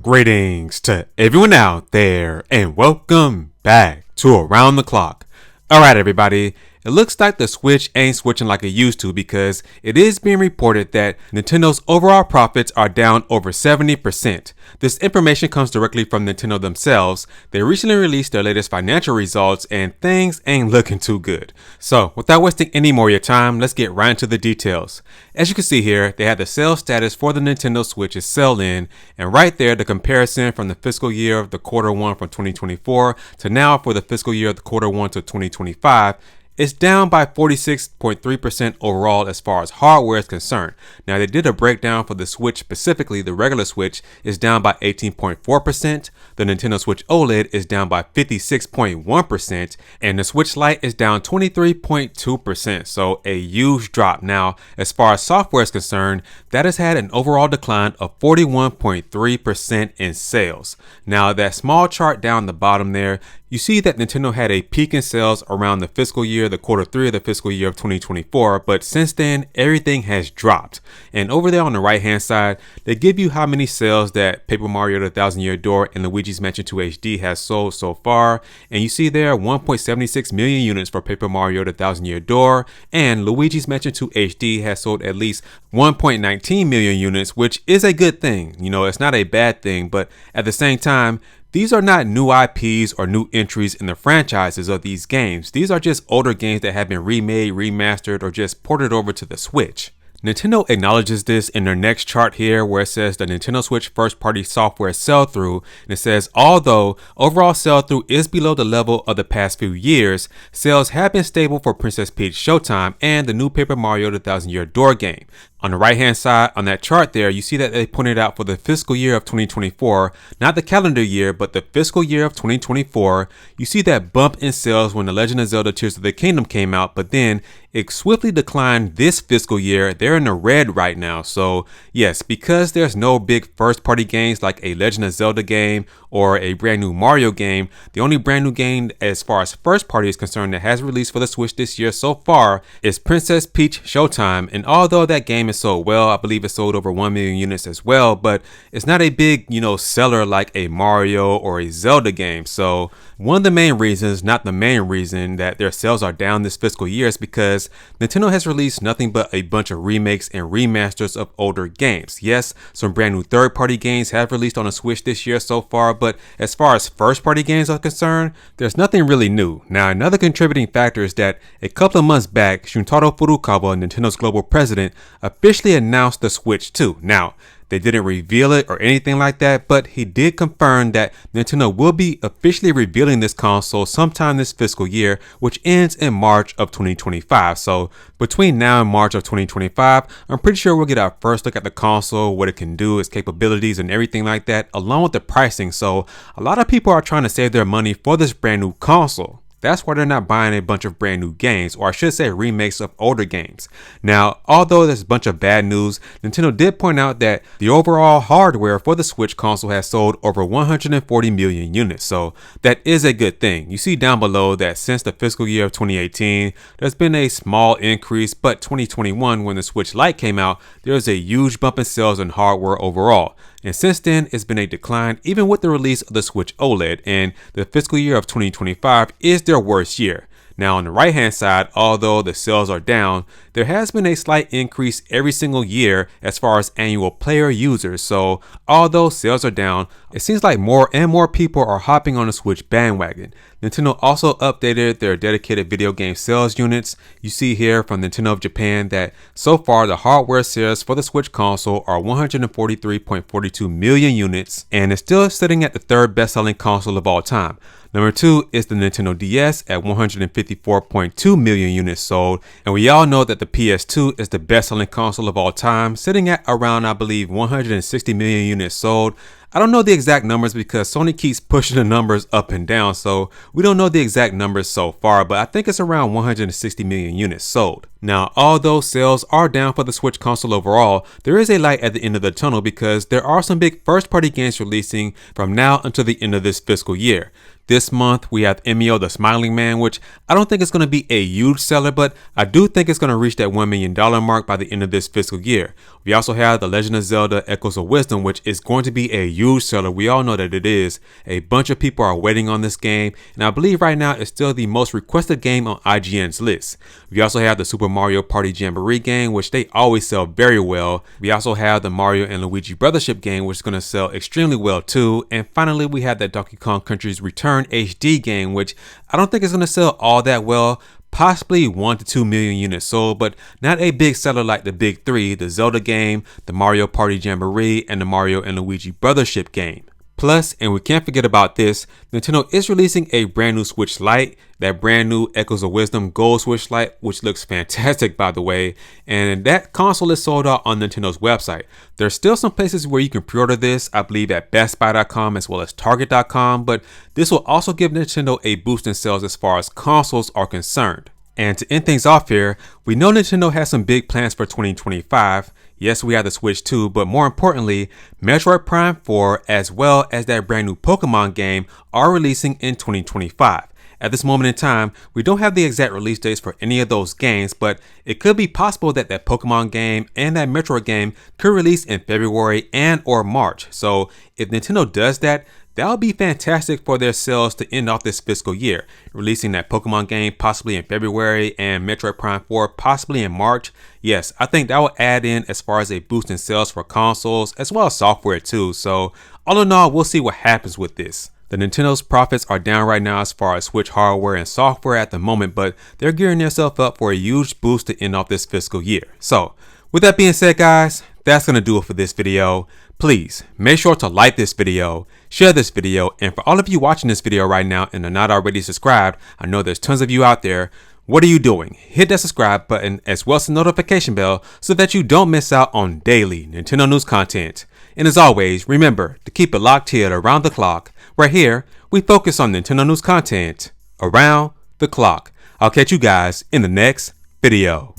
Greetings to everyone out there and welcome back to Around the Clock. Alright everybody, it looks like the Switch ain't switching like it used to because it is being reported that Nintendo's overall profits are down over 70%. This information comes directly from Nintendo themselves. They recently released their latest financial results and things ain't looking too good. So without wasting any more of your time, let's get right into the details. As you can see here, they have the sales status for the Nintendo Switch is sell-in, and right there the comparison from the fiscal year of the quarter one from 2024 to now for the fiscal year of the quarter one to 2025. It's down by 46.3% overall as far as hardware is concerned. Now they did a breakdown for the Switch specifically. The regular Switch is down by 18.4%, the Nintendo Switch OLED is down by 56.1%, and the Switch Lite is down 23.2%, so a huge drop. Now as far as software is concerned, that has had an overall decline of 41.3% in sales. Now that small chart down the bottom there, you see that Nintendo had a peak in sales around the fiscal year, the quarter three of the fiscal year of 2024, but since then, everything has dropped. And over there on the right hand side, they give you how many sales that Paper Mario the Thousand Year Door and Luigi's Mansion 2 HD has sold so far. And you see there 1.76 million units for Paper Mario the Thousand Year Door, and Luigi's Mansion 2 HD has sold at least 1.19 million units, which is a good thing. You know, it's not a bad thing, but at the same time, these are not new IPs or new entries in the franchises of these games. These are just older games that have been remade, remastered, or just ported over to the Switch. Nintendo acknowledges this in their next chart here where it says the Nintendo Switch first-party software sell-through, and it says although overall sell-through is below the level of the past few years, sales have been stable for Princess Peach Showtime and the new Paper Mario the Thousand Year Door game. On the right hand side on that chart there, you see that they pointed out for the fiscal year of 2024, not the calendar year, but the fiscal year of 2024, you see that bump in sales when The Legend of Zelda Tears of the Kingdom came out, but then it swiftly declined this fiscal year. They're in the red right now. So yes, because there's no big first party games like a Legend of Zelda game or a brand new Mario game, the only brand new game as far as first party is concerned that has released for the Switch this year so far is Princess Peach Showtime. And although that game is sold well, I believe it sold over 1 million units as well, but it's not a big, seller like a Mario or a Zelda game. So one of the main reasons, not the main reason, that their sales are down this fiscal year is because Nintendo has released nothing but a bunch of remakes and remasters of older games. Yes, some brand new third-party games have released on the Switch this year so far, but as far as first-party games are concerned, there's nothing really new. Now, another contributing factor is that a couple of months back, Shuntaro Furukawa, Nintendo's global president, officially announced the Switch 2. Now, they didn't reveal it or anything like that, but he did confirm that Nintendo will be officially revealing this console sometime this fiscal year, which ends in March of 2025. So between now and March of 2025, I'm pretty sure we'll get our first look at the console, what it can do, its capabilities and everything like that, along with the pricing. So a lot of people are trying to save their money for this brand new console. That's why they're not buying a bunch of brand new games, or I should say remakes of older games. Now, although there's a bunch of bad news, Nintendo did point out that the overall hardware for the Switch console has sold over 140 million units, so that is a good thing. You see down below that since the fiscal year of 2018, there's been a small increase, but 2021, when the Switch Lite came out, there was a huge bump in sales and hardware overall. And since then, it's been a decline even with the release of the Switch OLED, and the fiscal year of 2025 is their worst year. Now on the right hand side, although the sales are down, there has been a slight increase every single year as far as annual player users. So although sales are down, it seems like more and more people are hopping on the Switch bandwagon. Nintendo also updated their dedicated video game sales units. You see here from Nintendo of Japan that so far the hardware sales for the Switch console are 143.42 million units, and it's still sitting at the third best-selling console of all time. Number 2 is the Nintendo DS at 154.2 million units sold, and we all know that the PS2 is the best-selling console of all time, sitting at around, I believe, 160 million units sold. I don't know the exact numbers because Sony keeps pushing the numbers up and down, so we don't know the exact numbers so far, but I think it's around 160 million units sold. Now, although sales are down for the Switch console overall, there is a light at the end of the tunnel because there are some big first-party games releasing from now until the end of this fiscal year. This month, we have Emio the Smiling Man, which I don't think is going to be a huge seller, but I do think it's going to reach that $1 million mark by the end of this fiscal year. We also have The Legend of Zelda Echoes of Wisdom, which is going to be a huge seller. We all know that it is. A bunch of people are waiting on this game, and I believe right now it's still the most requested game on IGN's list. We also have the Super Mario Party Jamboree game, which they always sell very well. We also have the Mario and Luigi Brothership game, which is going to sell extremely well too. And finally, we have that Donkey Kong Country's Return HD game, which I don't think is going to sell all that well, possibly 1 to 2 million units sold, but not a big seller like the big three, the Zelda game, the Mario Party Jamboree, and the Mario and Luigi Brothership game. Plus, and we can't forget about this, Nintendo is releasing a brand new Switch Lite, that brand new Echoes of Wisdom Gold Switch Lite, which looks fantastic by the way, and that console is sold out on Nintendo's website. There's still some places where you can pre-order this, I believe at BestBuy.com as well as Target.com, but this will also give Nintendo a boost in sales as far as consoles are concerned. And to end things off here, we know Nintendo has some big plans for 2025. Yes, we have the Switch 2, but more importantly, Metroid Prime 4 as well as that brand new Pokemon game are releasing in 2025. At this moment in time, we don't have the exact release dates for any of those games, but it could be possible that that Pokemon game and that Metroid game could release in February and or March. So if Nintendo does that, that'll be fantastic for their sales to end off this fiscal year. Releasing that Pokemon game possibly in February and Metroid Prime 4 possibly in March. Yes, I think that will add in as far as a boost in sales for consoles as well as software too. So all in all, we'll see what happens with this. The Nintendo's profits are down right now as far as Switch hardware and software at the moment, but they're gearing themselves up for a huge boost to end off this fiscal year. So with that being said, guys, that's going to do it for this video. Please make sure to like this video, share this video, and for all of you watching this video right now and are not already subscribed, I know there's tons of you out there. What are you doing? Hit that subscribe button as well as the notification bell so that you don't miss out on daily Nintendo news content. And as always, remember to keep it locked here around the clock. Right here, we focus on Nintendo news content around the clock. I'll catch you guys in the next video.